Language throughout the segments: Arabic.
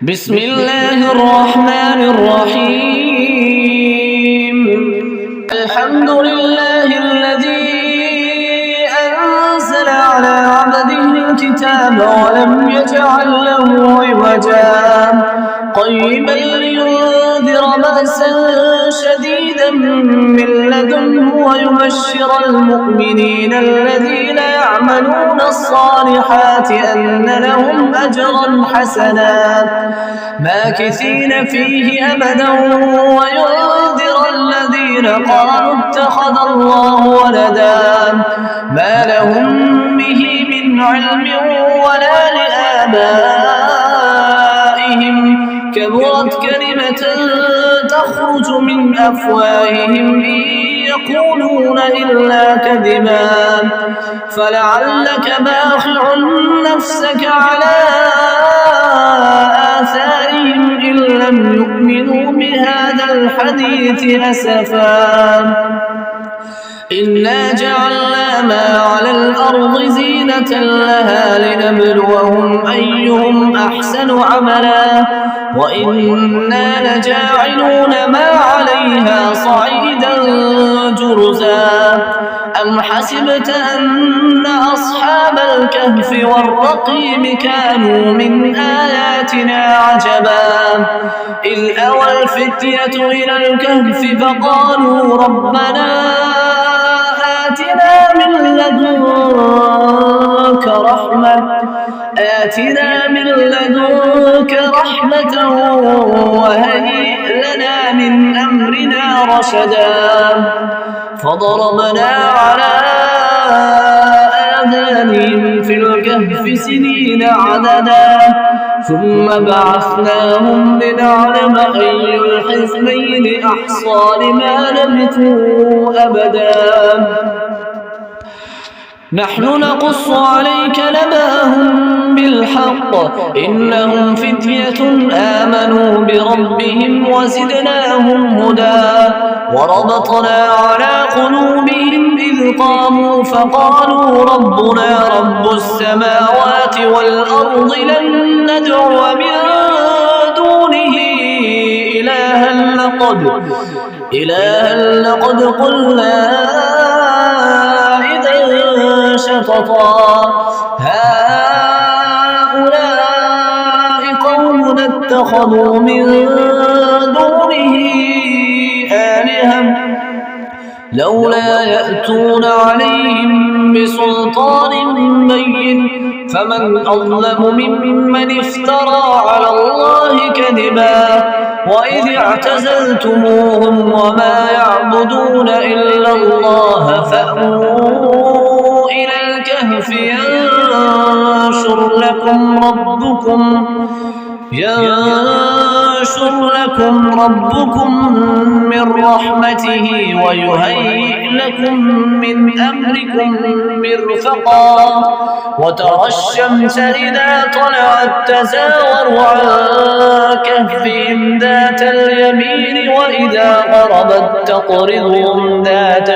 بسم الله الرحمن الرحيم. الحمد لله الذي أنزل على عبده الكتاب ولم يجعل له عوجا قيما لينذر بأسا شديدا من لدنه ويبشر المؤمنين الذين يعملون الصالحات أن لهم أجرا حسنا ماكثين فيه أبدا وينذر الذين قالوا اتخذ الله ولدا ما لهم به من علم ولا لآبائهم كبرت كلمة تخرج من أفواههم إن يقولون إلا كذبا فلعلك باخع نفسك على آثارهم إن لم يؤمنوا بهذا الحديث أسفا إنا جعلنا ما على الأرض زينة لها لنبلوهم أيهم أحسن عملا وإنا لجاعلون ما عليها صعيدا جرزا أم حسبت أن أصحاب الكهف والرقيم كانوا من آياتنا عجبا إذ أوى الفتية إلى الكهف فقالوا ربنا آتنا من لدنك رحمة وهيئ لنا من أمرنا رشدا فضربنا على آذانهم في الكهف سنين عددا ثم بعثناهم لنعلم أي الحزبين أحصى لما لبثوا أبدا نحن نقص عليك نبأهم بالحق إنهم فتية آمنوا بربهم وزدناهم هدى وربطنا على قلوبهم إذ قاموا فقالوا ربنا رب السماوات والأرض لن ندعو من دونه إلها لقد قلنا شططا هؤلاء قوم اتخذوا من دونه آلهة لولا يأتون عليهم بسلطان بين فمن أظلم ممن افترى على الله كذبا وإذ اعتزلتموهم وما يعبدون إلا الله فأووا إلى الكهف ينشر لكم ربكم من رحمته ويهيئ لكم من أمركم مرفقا وترى الشمس إذا طلعت تزاور عن كهفهم ذات اليمين وإذا غربت تقرضهم ذات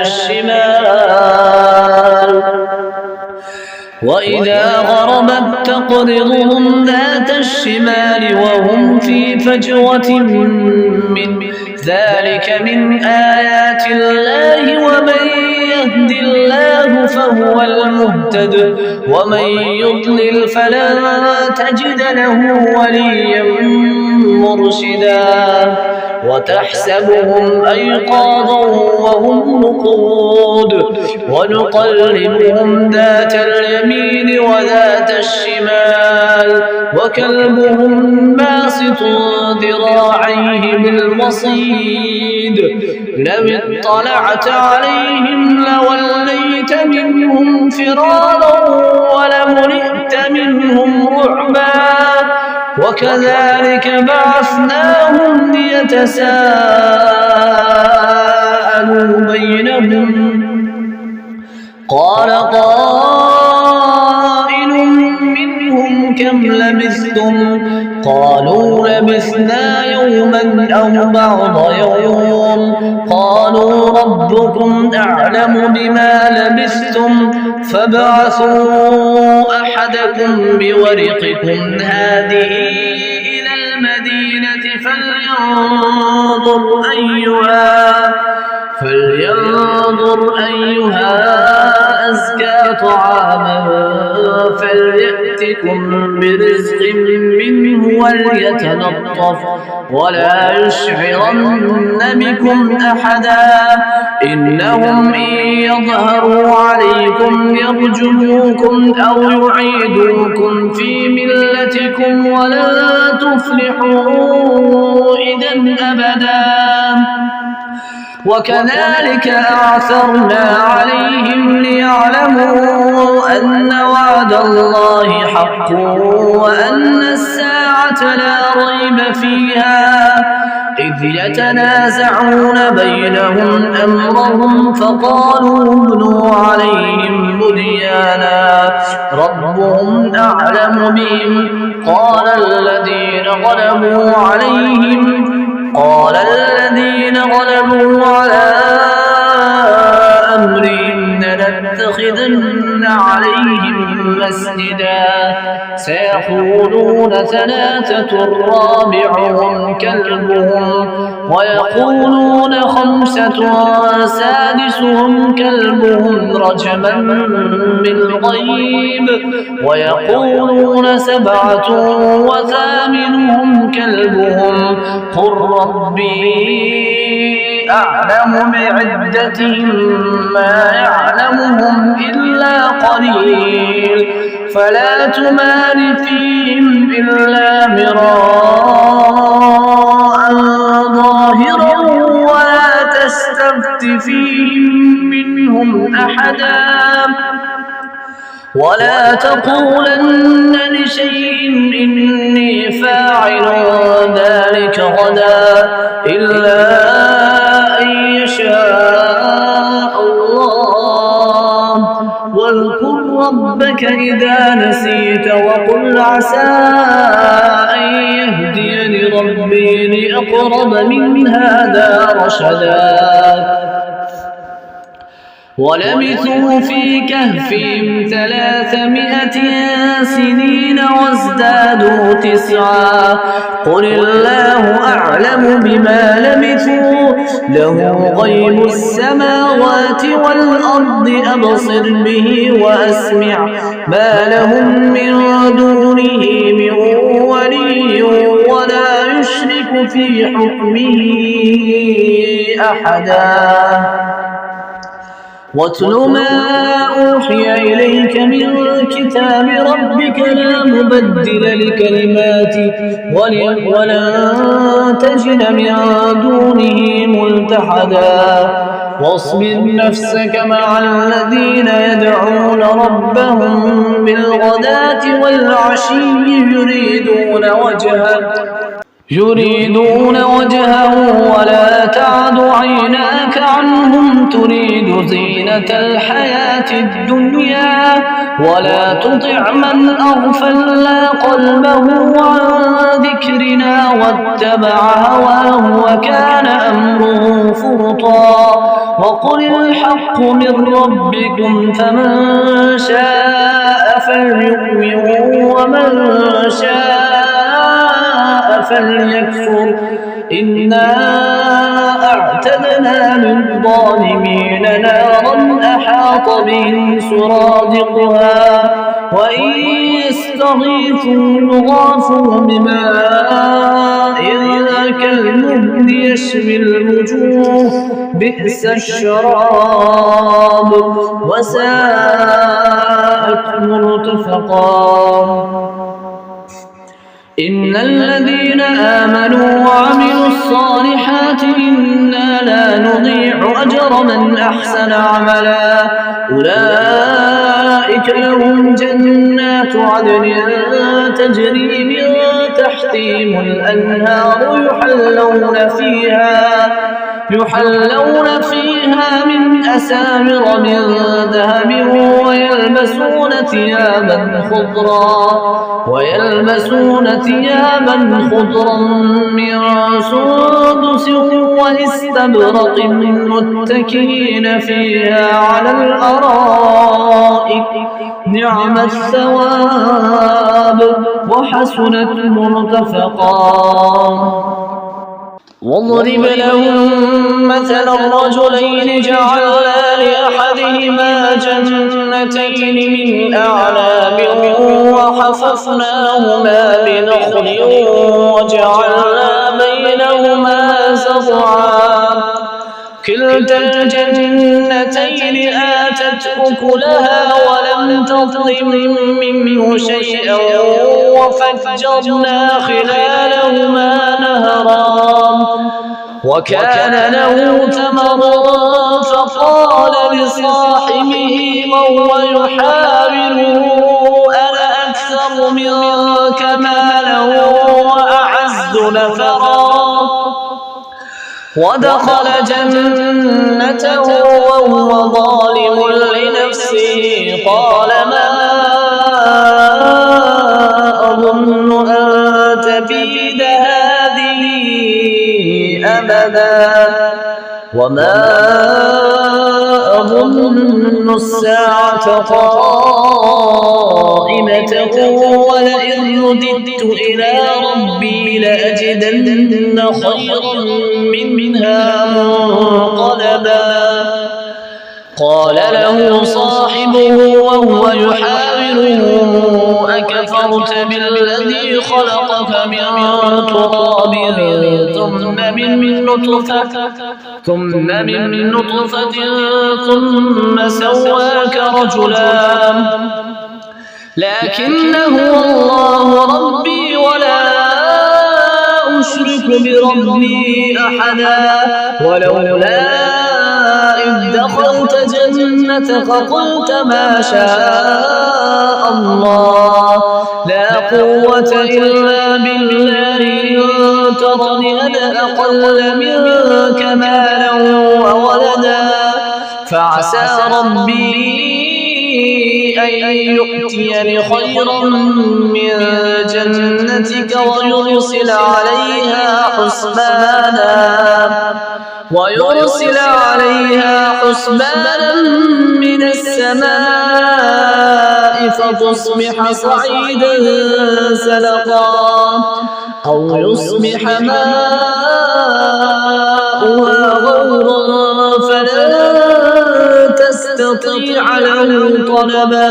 الشمال وهم في فجوة من ذلك من آيات الله ومن يهد الله فهو المهتد ومن يضلل فلن تجد له وليا مرشدا وتحسبهم أيقاظا وهم نقود ونقلبهم ذات اليمين وذات الشمال وكلبهم باسط ذراعيه بالوصيد لو اطلعت عليهم لوليت منهم فرارا ولملئت منهم رعبا وكذلك بعثناهم ليتساءلوا بينهم قال قائل منهم كم لبثتم قالوا لبثنا يوما أو بعض يوم قالوا ربكم أعلم بما لبثتم فابعثوا أحدكم بورقكم هذه إلى المدينة فلينظر أيها أزكى طعاما فليأتكم برزق منه وليتلطف ولا يشعرن بكم أحدا إنهم إن يظهروا عليكم يرجموكم أو يعيدوكم في ملتكم ولن تفلحوا إذا أبدا وكذلك أعثرنا عليهم ليعلموا أن وعد الله حق وأن الساعة لا ريب فيها إذ يتنازعون بينهم أمرهم فقالوا ابنوا عليهم بنيانا ربهم أعلم بهم قال الذين غلبوا على أمرهم لنتخذن عليهم مسجدا سيقولون ثلاثة رابعهم كلبهم ويقولون خمسة سادسهم كلبهم رجما بالغيب ويقولون سبعة وثامنهم كلبهم قل ربي أعلم بعدتهم ما يعلمهم إلا قليل فلا تمار فيهم إلا مراء ظاهرا ولا تستفت فيهم منهم أحدا ولا تقولن لشيء إني فاعل ذلك غدا إلا أن يشاء الله واذكر ربك إذا نسيت وقل عسى أن يهديني ربي لأقرب من هذا رشدا ولبثوا في كهفهم 300 سنين وازدادوا 9 قل الله أعلم بما لبثوا له غيب السماوات والأرض أبصر به وأسمع ما لهم من دونه من ولي ولا يشرك في حكمه أحدا واتل ما أوحي إليك من كتاب ربك لا مبدل لكلماته ولن تجد من دونه ملتحدا واصبر نفسك مع الذين يدعون ربهم بالغداة والعشي يريدون وجهه ولا تعد عيناك عنهم تريد زينة الحياة الدنيا ولا تطع من أغفلنا قلبه عن ذكرنا واتبع هواه وكان أمره فرطا وقل الحق من ربكم فمن شاء فليؤمن ومن شاء فليكفر إنا أعتدنا للظالمين نارا أحاط بهم سرادقها وإن يستغيثوا يغاثوا بماء كالمهل يشوي الوجوه بئس الشراب وساءت مرتفقا إن الذين آمنوا وعملوا الصالحات إنا لا نضيع أجر من أحسن عملا أولئك لهم جنات عدن تجري من تحتهم الأنهار يحلون فيها من أسامر من ذهب ويلبسون ثيابا خضرا من سندس واستبرق متكئين فيها على الأرائك نعم الثواب وحسنت مرتفقا. واضرب لهم مثل الرجلين جعلنا لأحدهما جنتين من أعناب وحففناهما بنخل وجعلنا بينهما زرعا كلتا الجنتين آتت أكلها ولم تظلم منه شيئا وفجرنا خلالهما نهرا وكان له ثمر فقال لصاحبه وهو يحاوره أنا أكثر منك مالا وأعز نفرا ودخل جنته وهو ظالم لنفسه قال ما أظن أن تبيد هذه أبدا وما أظن الساعة قائمة ولئن رددت إلى ربي لأجدن خيرا منها منقلبا. قال له صاحبه وهو يحاوره أكفرت بالذي خلقك من تراب ثم من نطفة ثم سواك رجلا لكن هو الله ربي ولا أشرك بربي أحدا ولولا إذ دخلت جنتك قلت ما شاء الله لا قوة إلا بالله إن ترني أنا أقل منك مالا وولدا فعسى ربي أن يؤتيني خيرا من جنتك ويرسل عليها حسبانا من السماء فتصبح صعيدا زلقا أو يصبح ماؤها غورا فلا تستطيع له طلبا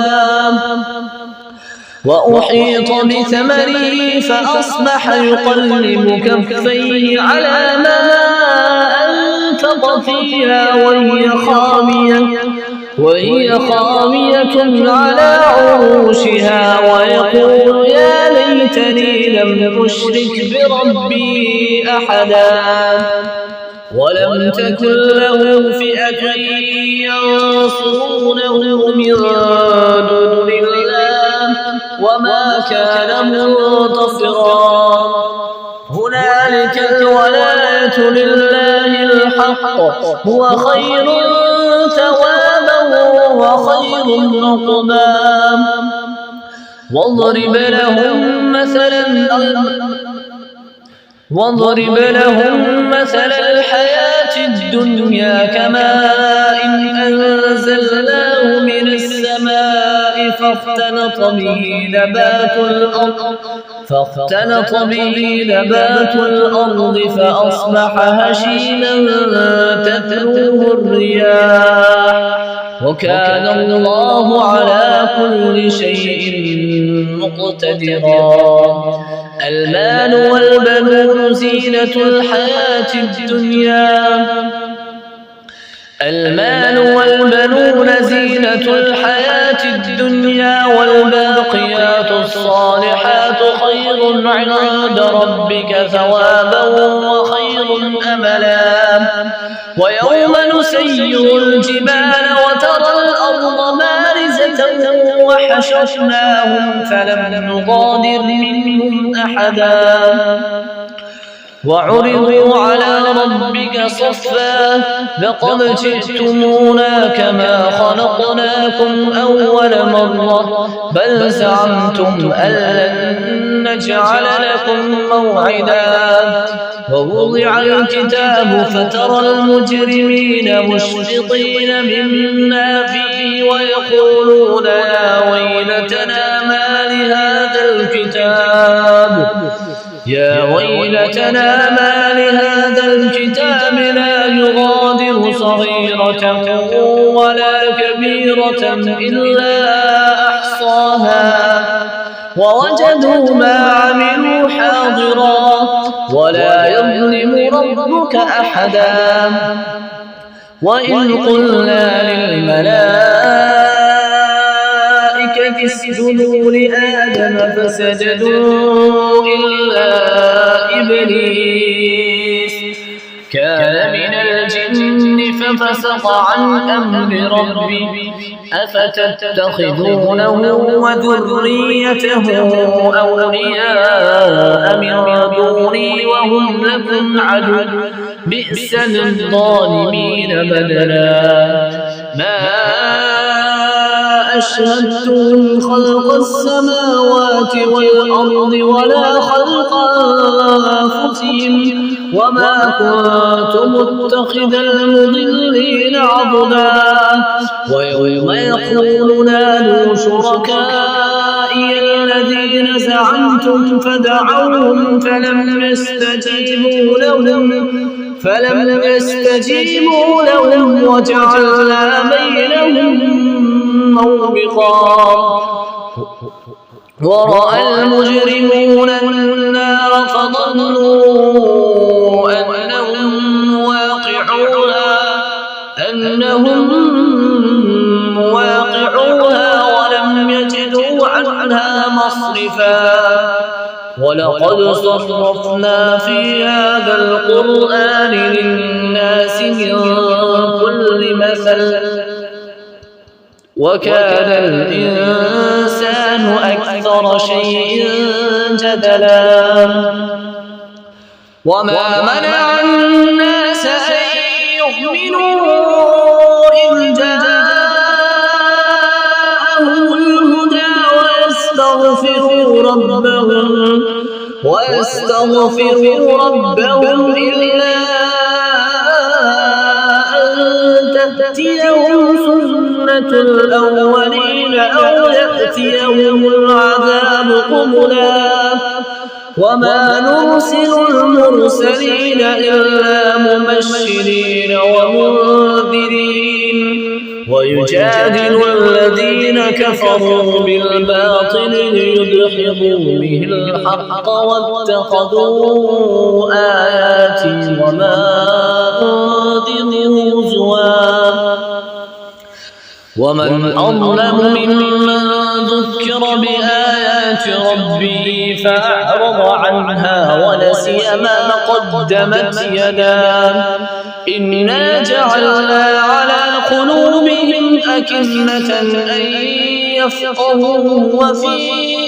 وأحيط بثمره فأصبح يقلب كفيه على ما أنفق فيها وهي خاوية على عروشها ويقول يا ليتني لم أشرك بربي أحدا ولم تكن له فئة ينصرونه من دون الله وما كان منتصرا هنالك الولاية لله الحق هو خير ثوابا وخير عقبا. واضرب لهم مثل الحياة الدنيا كماء أنزلناه من السماء فاختلط به نبات الأرض فأصبح هشيما تذروه الرياح وكان الله على كل شيء مقتدرا. المال والبنون زينة الحياة الدنيا والباقيات الصالحات خير عند ربك ثوابا وخير أملا. ويوم نسير الجبال وترى الأرض بارزة وحشرناهم فلم نغادر منهم أحدا وعرضوا على ربك صفا لقد جئتمونا كما خلقناكم أول مرة بل زعمتم أن لن نجعل لكم موعدا ووضع الكتاب فترى المجرمين مشفقين مما فيه ويقولون يا ويلتنا ما لهذا الكتاب لا يغادر صغيرة ولا كبيرة إلا أحصاها ووجدوا ما عملوا حاضرا ولا يظلم ربك أحدا وإذ قلنا للملائكة اسجدوا لآدم فسجدوا إلا إبليس كان من الجن ففسق عن أمر ربه أفتتخذونه وذريته أولياء من دوني وهم لكم عدو بئس للظالمين بدلا ما أشهدتهم خلق السماوات والأرض ولا خلق أنفسهم وما كنت متخذ المضلين عضدا ويوم يقول نادوا شركائي الذين زعمتم فدعوهم فلم يستجيبوا لهم وجعلنا بينهم موبقا ورأى المجرمون النار فظنوا أنهم مواقعوها ولم يجدوا عنها مصرفا ولقد صرفنا في هذا القرآن للناس من كل مثل وكان الإنسان أكثر شيء جدلا وما منع الناس أن يؤمنوا إذ جاءهم الهدى ويستغفروا ربهم إلا أن تأتيهم سنة الأولين أو يأتيهم العذاب قبلا وما نرسل المرسلين إلا مبشرين ومنذرين ويجادل الذين كفروا بالباطل ليدحضوا به الحق واتخذوا آياتي وما أنذروا هزوا ومن أظلم ممن ذكر بآيات ربه فأعرض عنها ونسي ما قدمت يداه إنا جعلنا على قلوبهم أكنة أن يفقهوا وفي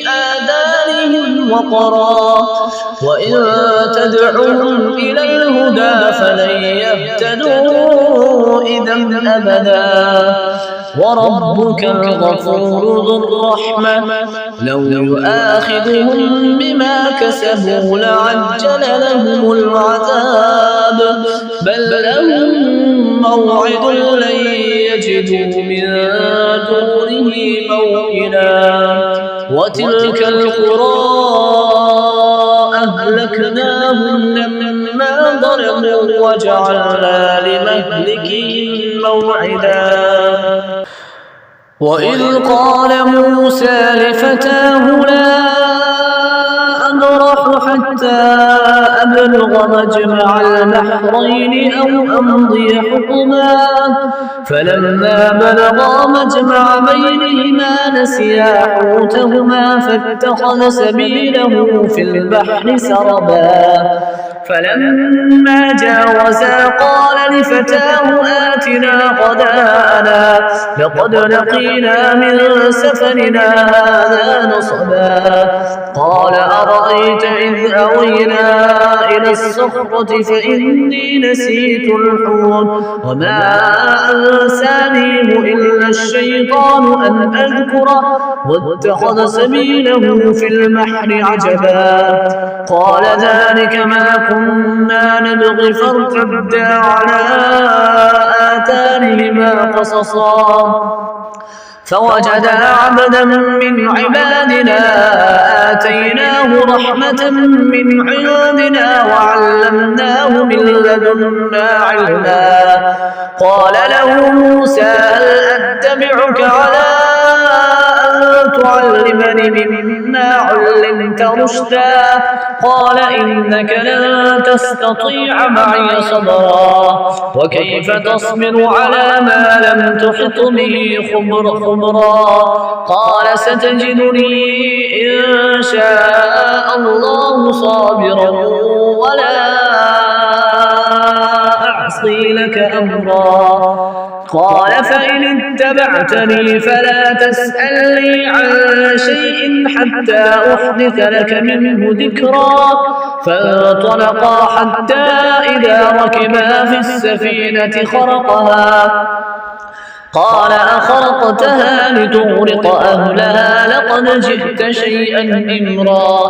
آذانهم وقرا وإن تدعوهم إلى الهدى فلن يهتدوا إذا أبدا وربك الغفور ذو الرحمة لو يؤاخذهم بما كسبوا لعجل لهم العذاب بل لهم موعد لن يجدوا من دونه موئلا وتلك القرى أهلكناهم لما ظلموا وجعلنا لمهلكهم موعدا وإذ قال موسى لفتاه لا أبرح حتى أبلغ مجمع البحرين أو أمضي حقبا فلما بلغا مجمع بينهما نسيا حوتهما فاتخذ سبيله في البحر سربا فلما جاوزا قال لفتاه آتنا غداءنا لقد لقينا من سفرنا هذا نصبا قال أرأيت إذ أوينا إلى الصخرة فإني نسيت الحوت وما أنسانيه إلا الشيطان أن أذكره واتخذ سبيله في البحر عجبا قال ذلك ما كنا نبغي فارتدا على آثارهما قصصا فوجدا عبدا من عبادنا آتيناه رحمة من عندنا وعلمناه من لدنا علما قال له موسى هل أتبعك على أن تعلمني مما علمت رشدا قال إنك لن تستطيع معي صبرا وكيف تصبر على ما لم تحط به خبرا قال ستجدني إن شاء الله صابرا ولا أعصي لك أمرا قال فإن اتبعتني فلا تسألني عن شيء حتى أحدث لك منه ذكرا فانطلقا حتى إذا ركبا في السفينة خرقها قال أخرقتها لتغرق أهلها لقد جئت شيئا إمرا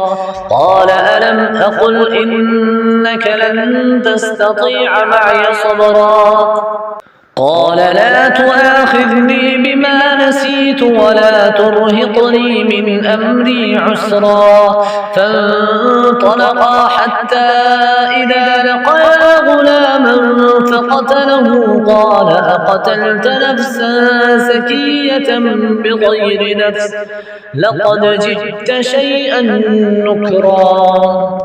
قال ألم أقل إنك لن تستطيع معي صبرا قال لا تؤاخذني بما نسيت ولا ترهقني من أمري عسرا فانطلقا حتى إذا لقيا غلاما فقتله قال أقتلت نفسا زكية بغير نفس لقد جئت شيئا نكرا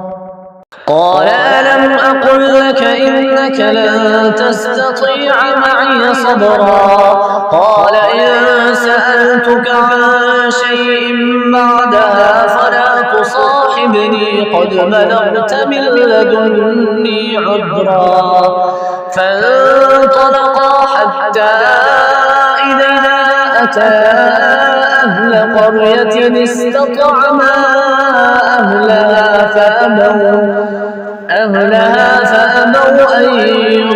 قال ألم أقل لك إنك لن تستطيع معي صبرا قال إن سألتك عن شيء بعدها فلا تصاحبني قد بلغت من لدني عذرا فانطلقا حتى إذا أتى أهل قرية استطعما أهلها فأبوا أن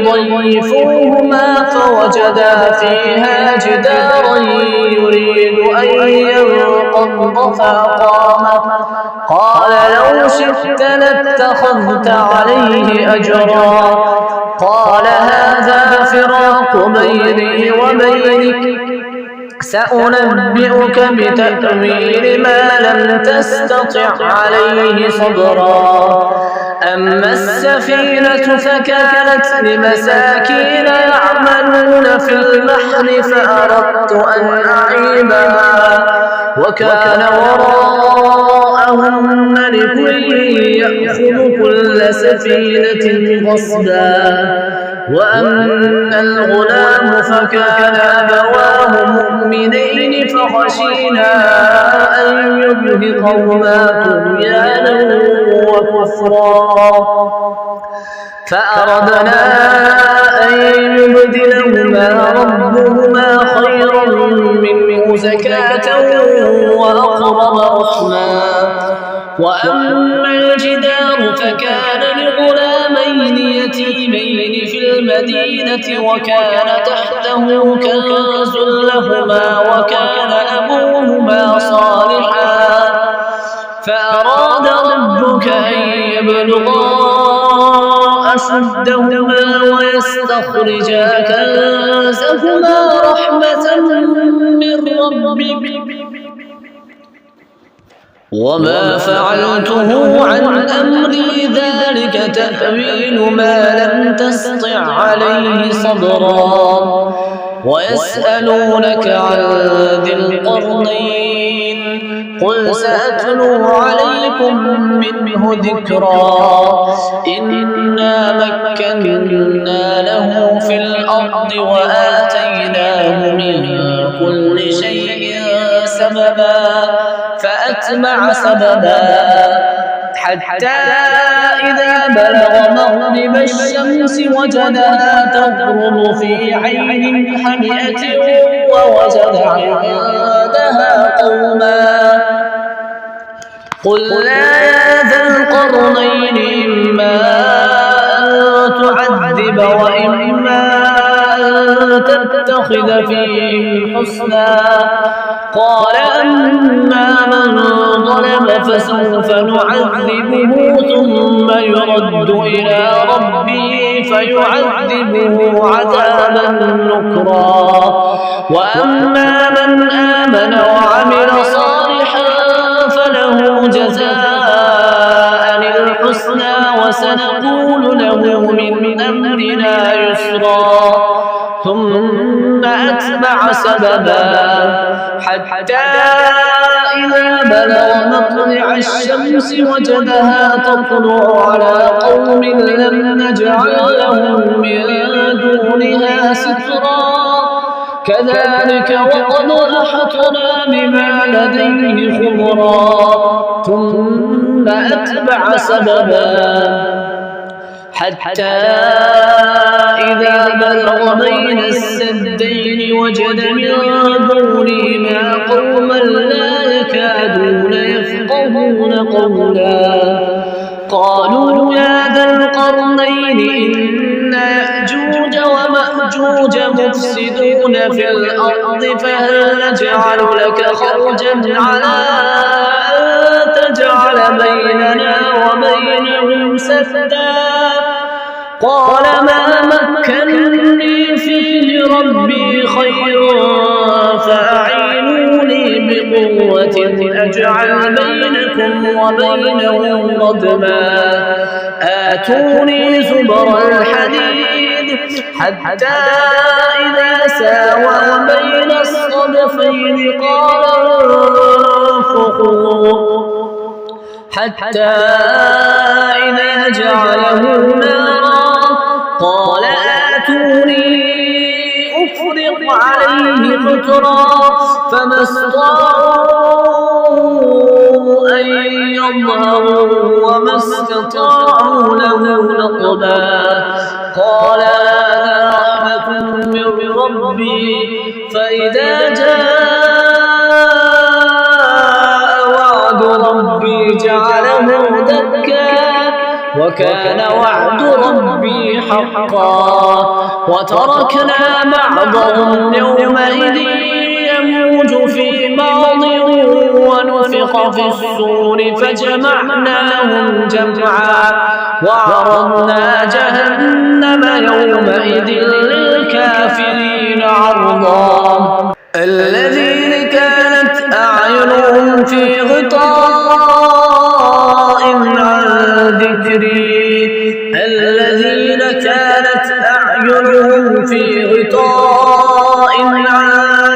يضيفوهما فوجدا فيها جدارا يريد أن ينقض فأقامه قال لو شئت لاتخذت عليه أجرا قال هذا فراق بيني وبينك سأنبئك بتأويل ما لم تستطع عليه صبرا أما السفينة فكانت لمساكين يعملون في البحر فأردت أن أعيبها وكان وراءهم ملك يأخذ كل سفينة غصبا وأما الغلام فكان أبواه مؤمنين فخشينا أن يرهقهما طغيانا وكفرا فأردنا أن يبدلهما ربهما خيرا منه زكاة وأقرب رحما وأما الجدار فكان لغلامين يتيمين في المدينة وكان تحته كنز لهما وكان أبوهما صالحا فأراد ربك أن يبلغا أشدهما ويستخرجا كنزهما رحمة من ربك وما فعلته عن أمري ذلك تأويل ما لم تسطع عليه صبرا ويسألونك عن ذي القرنين قل سأتلو عليكم منه ذكرا إنا مكنا له في الأرض وآتيناه من كل شيء سببا فأتبع سببا حتى إذا بلغ مغرب الشمس وجدها تغرب في عين حمئة ووجد عندها قوما قلنا يا ذا القرنين إما الحسنى. قال أما من ظلم فسوف نعذبه ثم يرد إلى ربه فيعذبه عذابا نكرا. وأما من آمن وعمل صالحا فله جزاء الحسنى وسنقول له من أمرنا يسرا. ثم أتبع سببا حتى إذا بلغ مطلع الشمس وجدها تطلع على قوم لم نجعل لهم من دونها سترا. كذلك وقد أحطنا بما لديه خبرا. ثم أتبع سببا حتى إذا بلغ بين السدين وجد من دونهما قوما لا يكادون يفقهون قولا. قالوا يا ذا القرنين إن يأجوج ومأجوج مفسدون في الأرض فهل نجعل لك خرجا على أن تجعل بيننا وبينهم سدا. قال ما مكنني فيه ربي خير فأعينوني بقوة أجعل بينكم وبينهم ردما. آتوني زبر الحديد حتى إذا ساوى بين الصدفين قال انفخوا حتى إذا جعله نارا قال آتوني أفرغ عليه قطرا. فما استطاعوا أن يظهروا وما استطاعوا له نقبا. قال هذا رحمة من ربي فإذا جاء وعد ربي جعله دكا وكان وعد ربي حقا. وتركنا بعضهم يومئذ يموج في بعض ونفخ في الصور فجمعناهم جمعا. وعرضنا جهنم يومئذ للكافرين عرضا. الذين كانت أعينهم في غطاء عن ذكري الذين كانت أعينهم في غطاء عن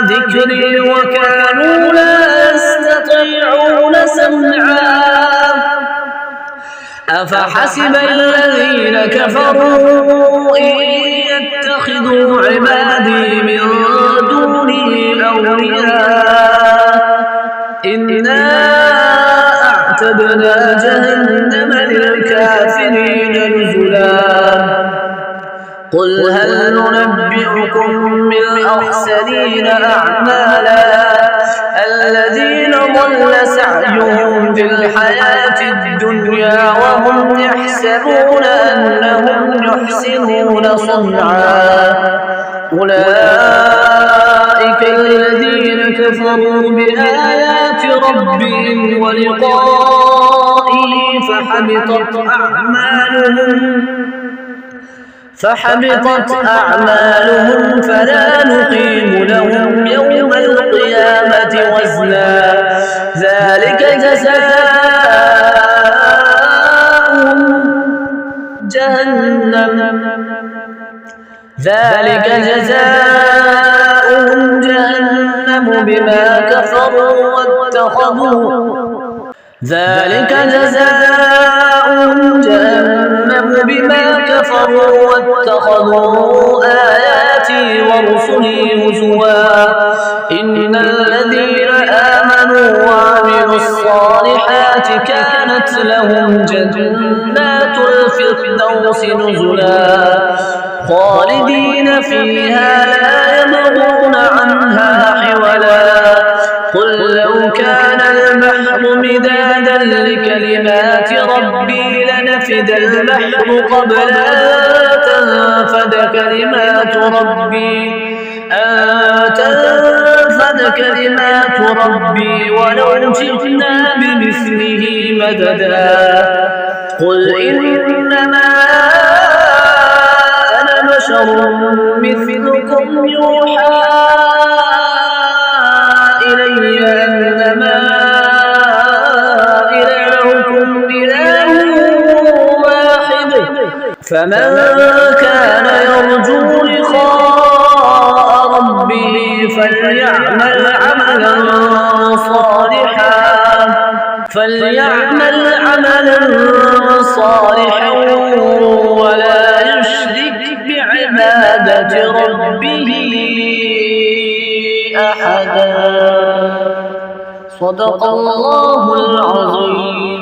ذكري وكانوا لا يستطيعون سمعا. أفحسب الذين كفروا إن يتخذوا عبادي من دونه أولياء إنا أعتدنا جهنم للكافرين نزلا. قل هل ننبئكم بالأخسرين أعمالا الذين ضل سعيهم في الحياة الدنيا وهم يحسبون أنهم يحسنون صنعا. أولئك الذين كفروا بآيات ربهم ولقائه فحبطت أعمالهم فلا نقيم لهم يوم القيامة وزنا. ذلك جزاؤهم جهنم بما كفروا واتخذوا آياتي ورسلي هزوا. إن الذين آمنوا وعملوا الصالحات كانت لهم جنات الفردوس نزلا خالدين فيها لا يبغون عنها حولا. قل لو كان البحر مدادا لكلمات ربي لنفد البحر قبل أن تنفد كلمات ربي أن تنفذ كلمات ربي ولو جئنا بمثله مددا قل إنما أنا بشر مثلكم يوحى إلي أنما إلهكم إله واحد فمن كان يرجو لقاء ربه فليعمل عملا صالحا ولا يشرك بعبادة ربه أحدا. صدق الله العظيم.